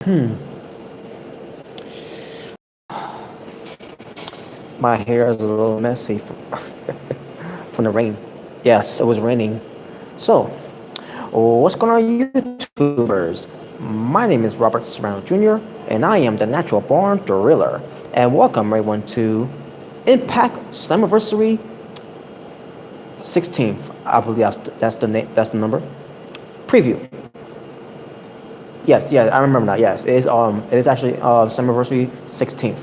My hair is a little messy from the rain. Yes, it was raining. So, what's going on, YouTubers? My name is Robert Serrano Jr., and I am the natural born driller. And welcome everyone to IMPACT SLAMMIVERSARY 16th. I believe that's the name. That's the number. Preview. Yes, I remember that. Yes, it is actually SLAMMIVERSARY 16th.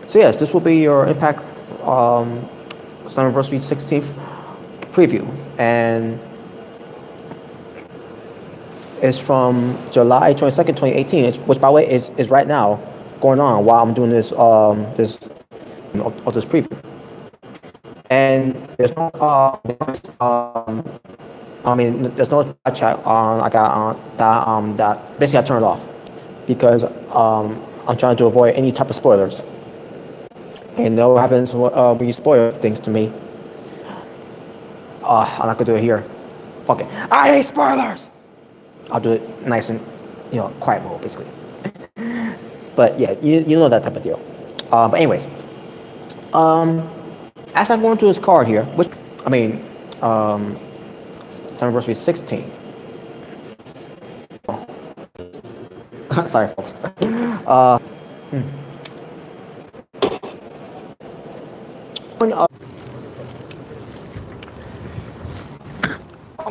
So yes, this will be your IMPACT SLAMMIVERSARY 16th preview, and it's from July 22nd, 2018, which by the way is right now going on while I'm doing this this preview. And there's no there's no chat on that basically I turned it off because I'm trying to avoid any type of spoilers. And you know what happens when you spoil things to me. I'm not gonna do it here. Fuck it. I hate spoilers! I'll do it nice and, quiet mode, basically. But yeah, you know that type of deal. But anyways, as I'm going through this card here, which, SLAMMIVERSARY 16. Sorry, folks. Oh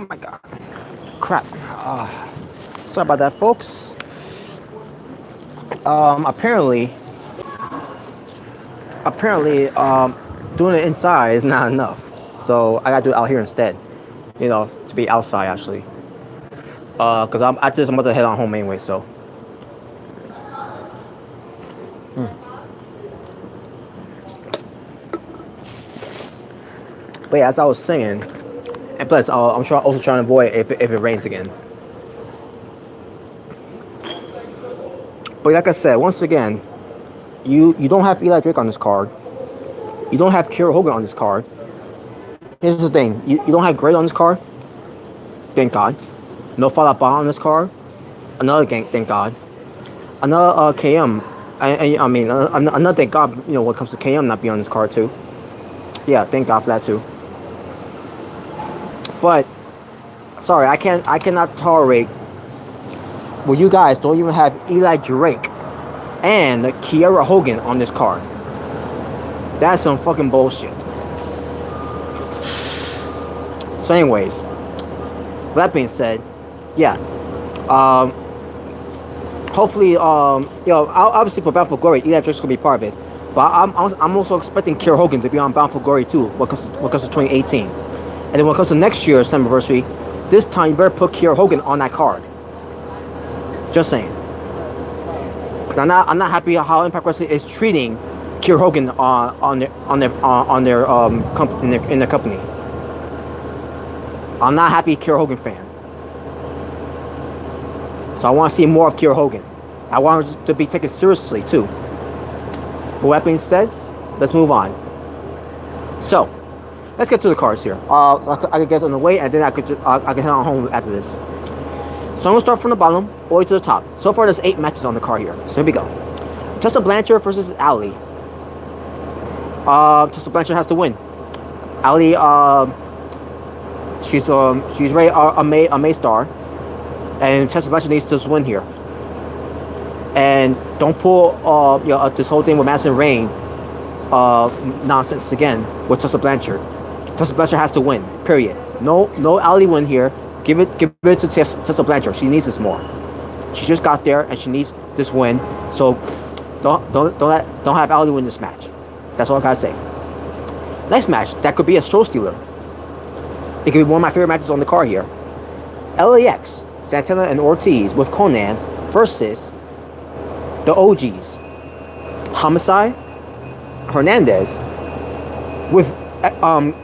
my god. Crap. Sorry about that, folks. Apparently, doing it inside is not enough. So I gotta do it out here instead. To be outside actually. Cause I'm about to head on home anyway, so. But yeah, as I was saying, and plus, I'm also trying to avoid if it rains again. But like I said, once again, you don't have Eli Drake on this card. You don't have Kiera Hogan on this card. Here's the thing: you don't have Gray on this card. Thank God. No Fallout Bond on this card. Another gang. Thank God. Another KM. Another thank God. When it comes to KM not being on this card too. Yeah, thank God for that too. But sorry, I cannot tolerate well, you guys don't even have Eli Drake and Kiera Hogan on this card. That's some fucking bullshit. So anyways, with that being said, yeah. Hopefully, obviously for Bound for Glory, Eli Drake's gonna be part of it. But I'm also expecting Kiera Hogan to be on Bound for Glory too when it comes to 2018. And then when it comes to next year's SLAMMIVERSARY, this time you better put Kiera Hogan on that card. Just saying. Because I'm not happy how Impact Wrestling is treating Kiera Hogan in their company. I'm not happy Kiera Hogan fan. So I want to see more of Kiera Hogan. I want her to be taken seriously too. With that being said, let's move on. So, let's get to the cards here. So I could get on the way, and then I can head on home after this. So I'm gonna start from the bottom all the way to the top. So far, there's 8 matches on the card here. So here we go. Tessa Blanchard versus Ali. Tessa Blanchard has to win. Ali, she's already a May star, and Tessa Blanchard needs to just win here. And don't pull this whole thing with Madison Rayne nonsense again with Tessa Blanchard. Tessa Blanchard has to win. Period. No Ali win here. Give it to Tessa Blanchard. She needs this more. She just got there and she needs this win. So don't have Ali win this match. That's all I gotta say. Next match, that could be a show stealer. It could be one of my favorite matches on the card here. LAX, Santana and Ortiz with Conan versus the OGs, Homicide, Hernandez with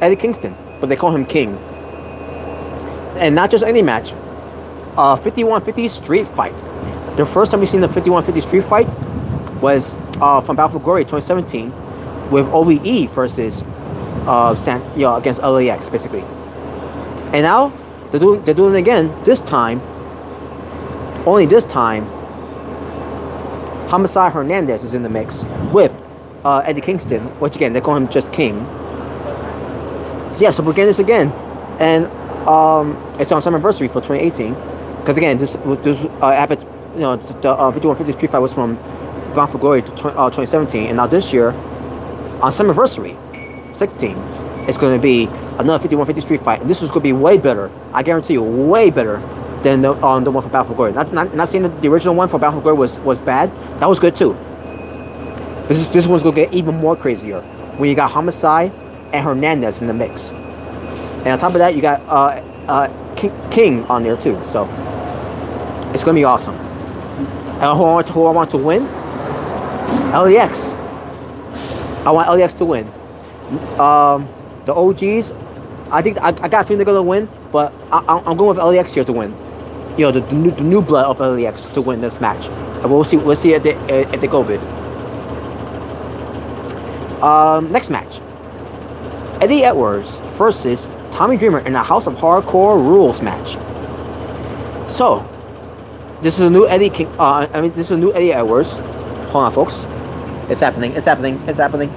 Eddie Kingston, but they call him King. And not just any match, 51-50 street fight. The first time we seen the 51-50 street fight was from Battle for Glory 2017 with OVE versus against LAX basically. And now they're doing it again. This time Only this time, Homicide Hernandez is in the mix with Eddie Kingston, which again, they call him just King. Yeah, so we're getting this again. And it's on Slammiversary for 2018. Because again, this happened, you know, the 5150 Street Fight was from Bound for Glory to 2017. And now this year, on Slammiversary 16, it's going to be another 5150 Street Fight. And this is going to be way better. I guarantee you, way better than the one for Bound for Glory. Not saying that the original one for Bound for Glory was bad. That was good too. This one's going to get even more crazier when you got Homicide and Hernandez in the mix. And on top of that, you got King on there too. So it's going to be awesome. And who I want to win? LEX. I want LEX to win. The OGs, I think I got a feeling they're going to win, but I'm going with LEX here to win. You know, the new blood of LEX to win this match. And we'll see if they go with it. Next match. Eddie Edwards versus Tommy Dreamer in a House of Hardcore Rules match. So, this is a new Eddie King. This is a new Eddie Edwards. Hold on, folks. It's happening. It's happening. It's happening.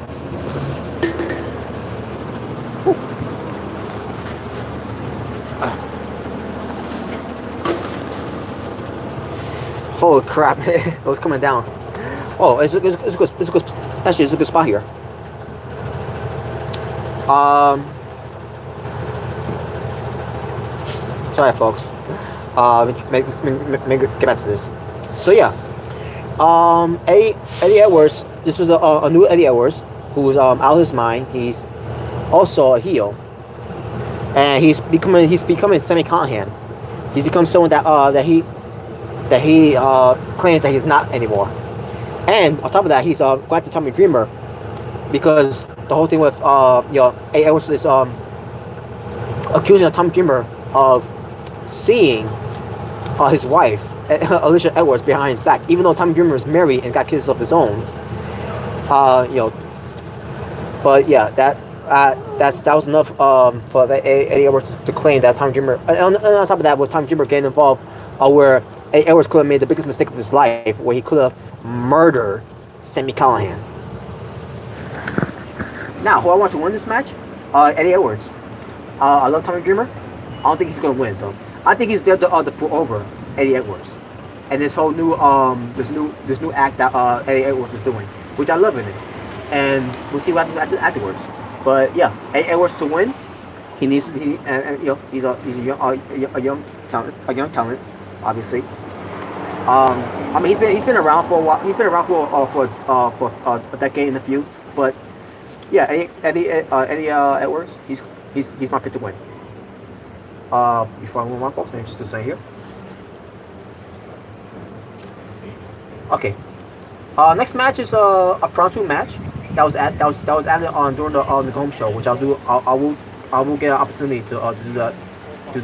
Holy crap! It was coming down. Oh, it's a good. Actually, it's a good spot here. Sorry, folks. Get back to this. So yeah, Eddie Edwards. This is a new Eddie Edwards who's out of his mind. He's also a heel, and he's becoming Sammy Callahan. He's become someone that he claims that he's not anymore. And on top of that, he's going after Tommy Dreamer because the whole thing with Eddie Edwards is accusing Tommy Dreamer of seeing his wife Alicia Edwards behind his back, even though Tommy Dreamer is married and got kids of his own. But yeah, that was enough for Eddie Edwards to claim that Tommy Dreamer. And on top of that, with Tommy Dreamer getting involved, where Eddie Edwards could have made the biggest mistake of his life, where he could have murdered Sammy Callahan. Now, who I want to win this match? Eddie Edwards. I love Tommy Dreamer. I don't think he's gonna win though. I think he's there to put over Eddie Edwards, and this whole new this new act that Eddie Edwards is doing, which I love in it. And we'll see what happens afterwards. But yeah, Eddie Edwards to win. He needs he's a young talent, obviously. I mean he's been around for a while. He's been around for a decade and a few. But yeah, Eddie Edwards. He's my pick to win. Before I move on, folks, let me just do something here. Okay. Next match is a Pronto match that was added on during the home show, which I will get an opportunity to do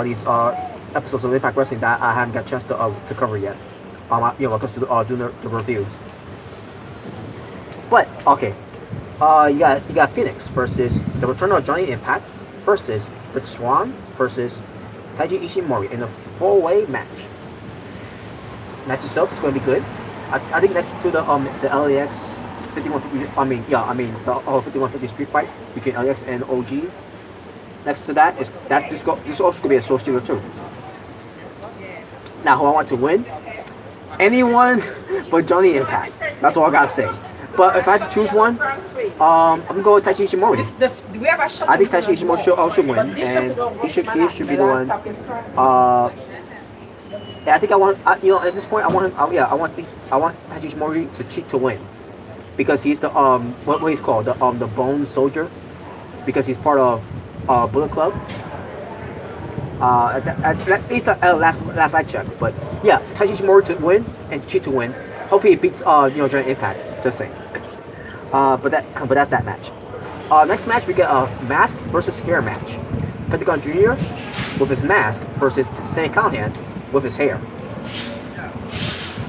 these episodes of Impact Wrestling that I haven't got a chance to cover yet. Because to do the reviews. But okay, you got Phoenix versus the return of Johnny Impact versus Rich Swann versus Taiji Ishimori in a 4-way match. Match itself is going to be good. I think next to the LAX 5150, the 5150 Street Fight between LAX and OGs. Next to that is this also going to be a soul stealer too. Now, who I want to win? Anyone but Johnny Impact. That's all I gotta say. But if I had to choose one, I'm gonna go with Taiji Ishimori. I think Taiji Ishimori should win, and he should be the one. Yeah, I think I want. At this point, I want him. I want Taiji Ishimori to win, because he's the what he's called, the Bone Soldier, because he's part of Bullet Club. At least last I checked. But yeah, Taiji Ishimori to win and Cheat to win. Hopefully, he beats Johnny Impact. Just saying. But that's that match. Next match we get a mask versus hair match. Pentagon Jr. with his mask versus Sammy Callahan with his hair.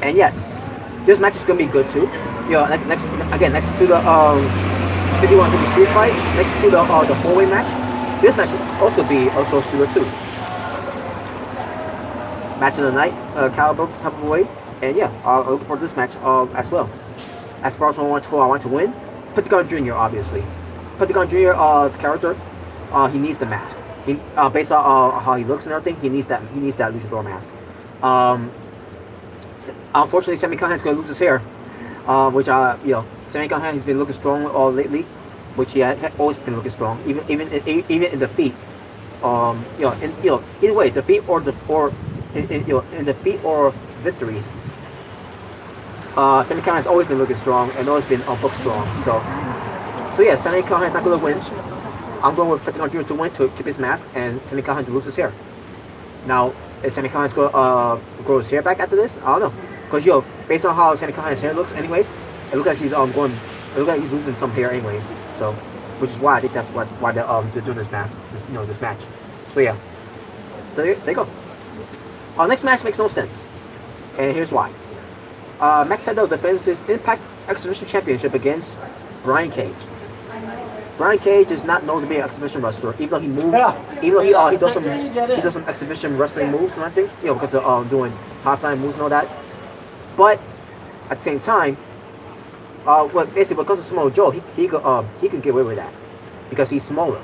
And yes, this match is gonna be good too. Next to the 5150 Street Fight, next to the 4-way match. This match will also be a show stealer too. match of the night caliber type of way. And yeah, looking forward to this match as well. As far as who I want to win, Pentagon Jr. obviously. Pentagon Jr.'s character, he needs the mask. He based on how he looks and everything, he needs that luchador mask. Unfortunately, Sami Callihan's gonna lose his hair, which Sami Callihan has been looking strong lately, which he had always been looking strong, even in defeat. Either way, defeat or in defeat or victories. Sami Callihan's always been looking strong and always been booked strong. So yeah, Sami Callihan's not gonna win. I'm going with Pentagon Jr. to win to keep his mask and Sami Callihan to lose his hair. Now, is Sami Callihan's gonna grow his hair back after this? I don't know, because based on how Sami Callihan's hair looks, anyways, it looks like he's losing some hair, anyways. So, which is why I think that's why they're doing this match, this match. So yeah, there you go. Our next match makes no sense, and here's why. Max Sydal defends his Impact Exhibition Championship against Brian Cage. Brian Cage is not known to be an exhibition wrestler, even though he moves, even though he does some exhibition wrestling moves and everything, because of doing high-flying moves and all that. But at the same time, basically because of Samoa Joe, he can get away with that because he's smaller.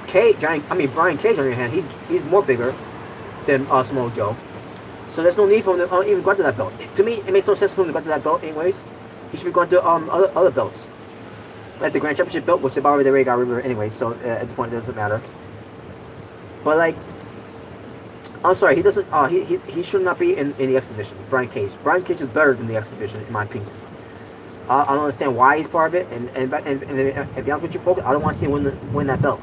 Brian Cage on the other hand, he's more bigger than Samoa Joe, so there's no need for him to even go to that belt. To me, it makes no sense for him to go to that belt anyways. He should be going to other belts. Like the Grand Championship belt, which they've already got rid of anyway, so at this point it doesn't matter. But like, I'm sorry, he doesn't. He should not be in the exhibition. Brian Cage is better than the exhibition, in my opinion. I don't understand why he's part of it, and to be honest with you, folks, I don't want to see him win that belt.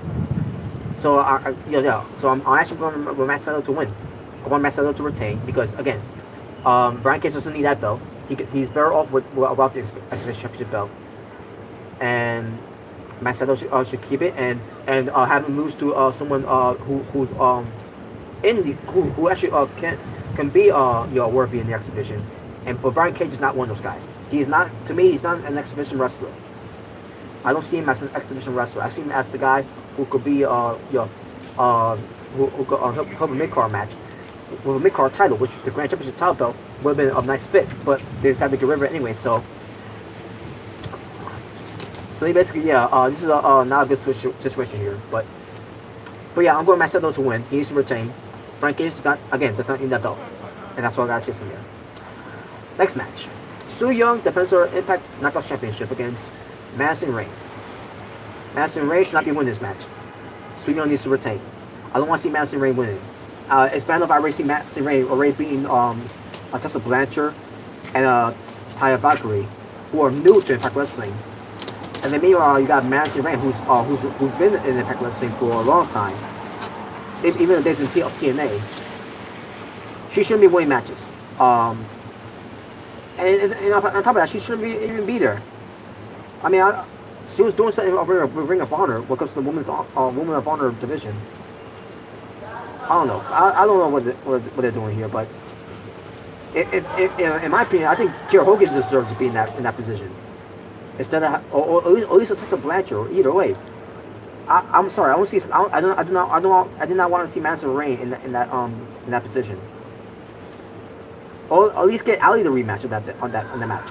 So so I'm actually going with Matt Sydal to win. I want Matt Sydal to retain because again, Brian Cage doesn't need that belt. He's better off without the exhibition championship belt. And Matt Sydal should keep it and have him lose to someone who's who actually can be worthy in the exhibition. But Brian Cage is not one of those guys. He is not, to me, he's not an exhibition wrestler. I don't see him as an exhibition wrestler. I see him as the guy who could be who could help a mid-card match with a mid-card title, which the Grand Championship title belt would have been a nice fit, but they decided to get rid of it anyway. So he basically, this is not a good situation here, but yeah, I'm going Matt Sydal to win. He needs to retain. Brian Cage does not need that belt, and that's all I gotta say from here. Next match, Su Yung defends her Impact Knockouts Championship against Madison Rayne. Madison Rayne should not be winning this match. Su Yung needs to retain. I don't want to see Madison Rayne winning. It's bad enough I already see Madison Rayne already beating Tessa Blanchard and Taya Valkyrie, who are new to Impact Wrestling. And then meanwhile, you got Madison Rayne, who's been in Impact Wrestling for a long time, even the days of TNA. She shouldn't be winning matches. And on top of that, she shouldn't even be there. I mean, she was doing something over with Ring of Honor when it comes to the Women of Honor division. I don't know. I don't know what they're doing here, but in my opinion, I think Kiera Hogan deserves to be in that position. Instead of, or at least a touch of Blanchard, or either way. I'm sorry, I don't see. I did not want to see Madison Rayne in that position. Or at least get Ali the rematch on that match,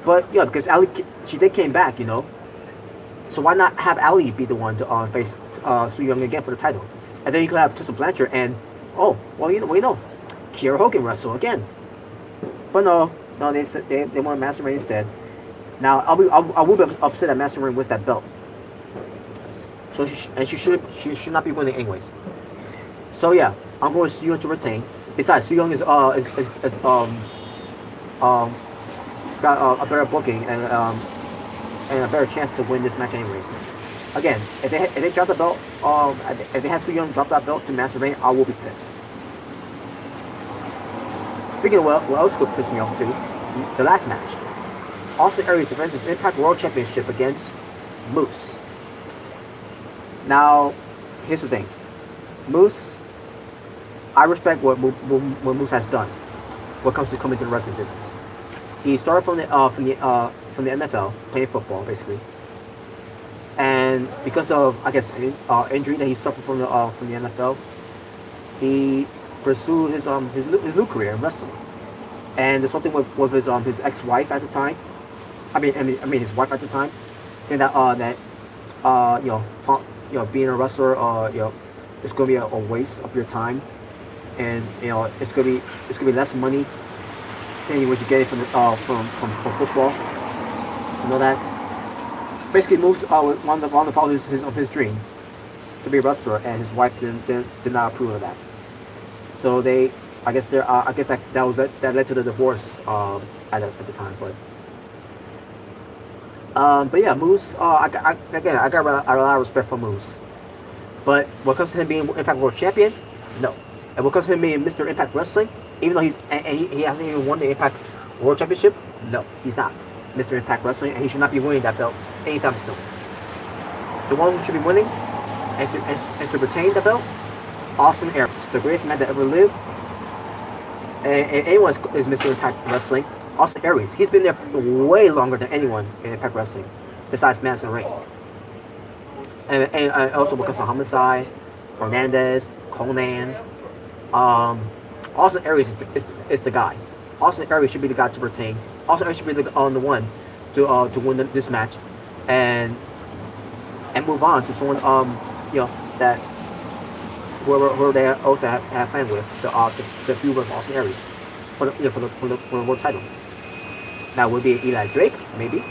But yeah, because Ali, she came back, So why not have Ali be the one to face Su Yung again for the title, and then you could have Tessa Blanchard and Kiera Hogan wrestle again. But no, they want Madison Rayne instead. Now I will be upset that Madison Rayne wins that belt. So she should not be winning anyways. So yeah, I'm going to Su Yung to retain. Besides, Su Yung is got a better booking and a better chance to win this match anyways. Again, if they drop the belt, if they have Su Yung drop that belt to Madison Rayne, I will be pissed. Speaking of what else could piss me off too, the last match. Austin Aries defends his Impact World Championship against Moose. Now, here's the thing. Moose, I respect what Moose has done when it comes to coming to the wrestling business. He started from the NFL, playing football basically, and because of injury that he suffered from the NFL, he pursued his new career in wrestling. And there's something with his ex-wife at the time. I mean his wife at the time, saying that being a wrestler it's gonna be a waste of your time, and it's gonna be less money than what you get from football. You know that. Basically, Moose wanted to follow his dream to be a wrestler, and his wife did not approve of that. So I guess that led to the divorce at the time. But yeah, Moose. I got a lot of respect for Moose. But when it comes to him being Impact World Champion, no. And when it comes to him being Mr. Impact Wrestling, even though he hasn't even won the Impact World Championship, no, he's not Mr. Impact Wrestling, and he should not be winning that belt anytime soon. The one who should be winning and to retain the belt, Austin Aries, the greatest man that ever lived. And anyone is Mr. Impact Wrestling. Austin Aries, he's been there for way longer than anyone in Impact Wrestling, besides Madison Rayne. And also when it comes to Homicide, Hernandez, Conan, Austin Aries is the guy. Austin Aries should be the guy to retain. Austin Aries should be the one to win this match, and move on to someone that whoever they also have planned with the feud with Austin Aries for the world title. Now would be Eli Drake, maybe.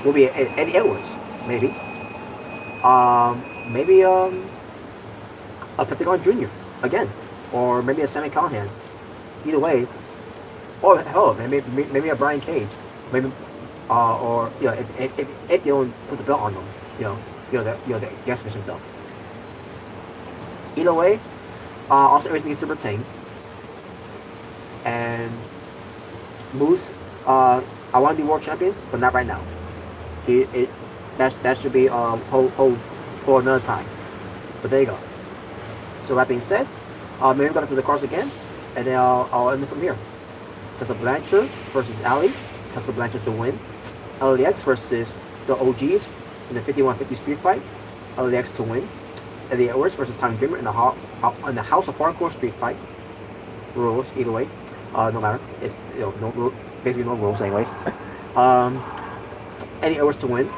Will be Eddie Edwards, maybe. Maybe a Pentagon Jr. again, or maybe a Sammy Callahan. Either way, or hell, maybe a Brian Cage, maybe, or if they don't put the belt on them, the exhibition belt. Either way, Austin Aries needs to retain. And Moose, I want to be world champion, but not right now. That should be hold for another time. But there you go. So that being said, maybe we'll go to the cards again, and then I'll end it from here. Tessa Blanchard versus Ali. Tessa Blanchard to win. LAX versus the OGs in the 51-50 street fight. LAX to win. Eddie Edwards versus Tommy Dreamer in the House of Hardcore street fight. Rules either way, no matter. It's basically no rules anyways. Eddie Edwards to win.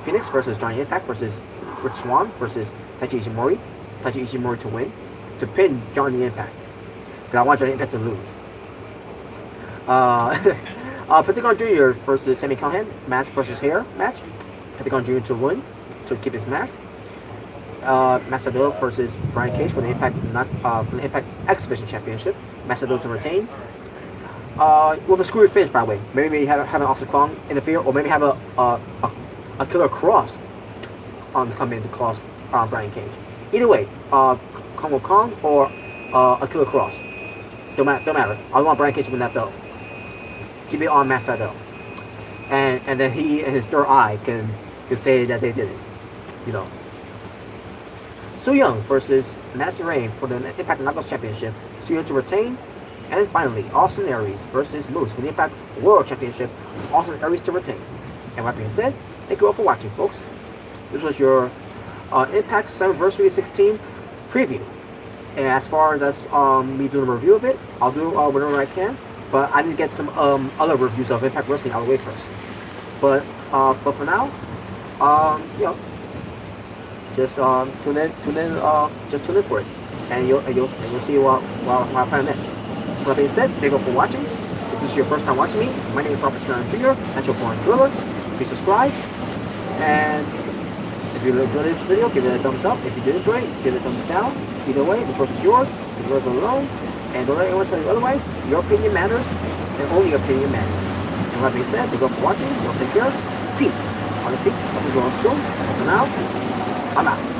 Phoenix versus Johnny Impact versus Rich Swann versus Taiji Ishimori. Taiji Ishimori to win, to pin Johnny Impact. Because I want Johnny Impact to lose. Pentagon Jr. versus Sammy Callahan, mask versus hair match. Pentagon Jr. to win, to keep his mask. Macedo versus Brian Cage for the Impact X Division Championship. Macedo to retain. With a screwy finish, by the way. Maybe have an Austin Kong interfere, or maybe have a Killer Cross come in to cost Brian Cage. Either way, Kong will Kong or a Killer Cross. Don't matter. I want Brian Cage to win that belt. Keep it on Macedo. And then he and his third eye can say that they did it. Su Yung versus Madison Rayne for the Impact Knockouts Championship. Su Yung to retain. And finally, Austin Aries versus Moose for the Impact World Championship. Austin Aries to retain. And that being said, thank you all for watching, folks. This was your Impact Slammiversary 16 preview. And as far as me doing a review of it, I'll do whenever I can. But I need to get some other reviews of Impact Wrestling out of the way first. But for now, just tune in for it, and you'll see what I plan next. So that being said, thank you all for watching. If this is your first time watching me, my name is Robert Serrano Jr. and your Porn Thriller. Please subscribe, and if you enjoyed this video, give it a thumbs up. If you did enjoy it, give it a thumbs down. Either way, the choice is yours. The yours alone, and don't let anyone tell you otherwise. Your opinion matters, and only your opinion matters. And that being said, thank you all for watching. Y'all take care. Peace. On the peace. I'll be going soon. But for now, I'm out.